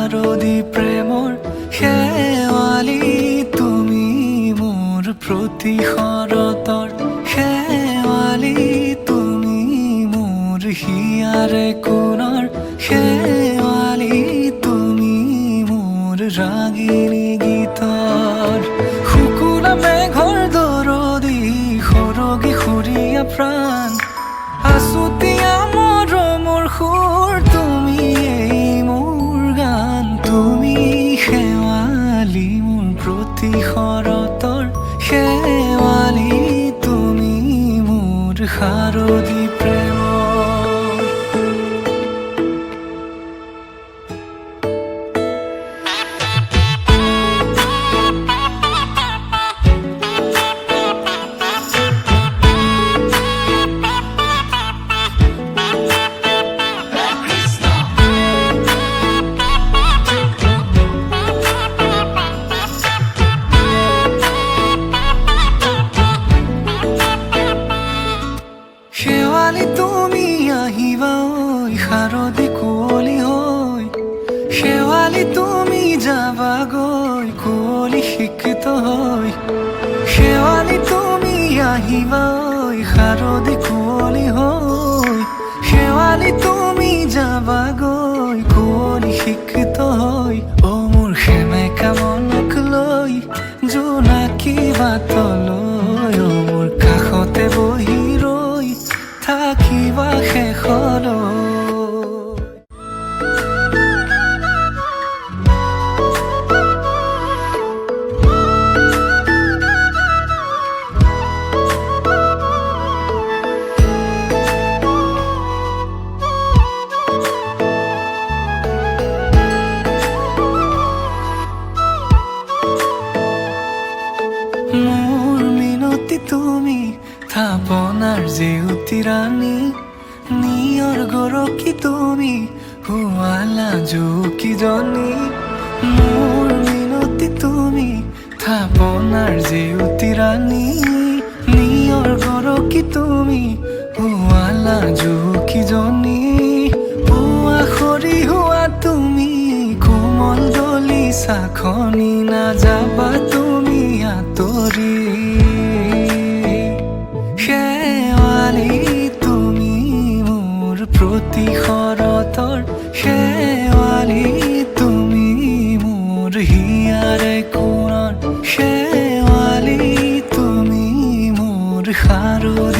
শাৰদী প্ৰেমৰ শেৱালি তুমি মোৰ প্ৰতি শৰতৰ শেৱালি তুমি মোৰ হিয়াৰে কোণৰ শেৱালি তুমি মোৰ ৰাগিনী গীতৰ শুকুলা মেঘৰ দৰদি সৰগী সুৰীয়া প্ৰাণ আছুতীয়া মৰমৰ সুৰ তুমি এই মোৰ গান তুমি শেৱালি মোৰ প্ৰতি শৰতৰ শেৱালি তুমি মোৰ শাৰদী প্ৰেমৰ শেৱালি তুমি আহিবা ঐ শাৰদী কুঁৱলী হৈ শেৱালি তুমি যাবাগৈ কুঁৱলী শিক্ষিত হৈ শেৱালি তুমি আহিবা ঐ শাৰদী কুঁৱলী হৈ শেৱালি তুমি যাবাগৈ কুঁৱলী শিক্ষিত হৈ অ মোৰ সেমেকা মনক লৈ জোনাকী বাটলৈ অ মোৰ কাষতে বহি থাকিবা শেষলৈ মোৰ মিনতি তুমি থাপনাৰ জেউতি ৰাণী নিয়ৰ গৰকী তুমি শুৱালা জুকিজনী মোৰ মিনতি তুমি থাপনাৰ জেউতি ৰাণী নিয়ৰ গৰকী তুমি শুৱালা জুকিজনী পুৱা খৰি হোৱা তুমি কোমল দলি চাখনি নাযাবা তুমি আঁতৰি প্ৰতি শৰতৰ শেৱালি তুমি মোৰ হিয়াৰে কোণৰ শেৱালি তুমি মোৰ শাৰদী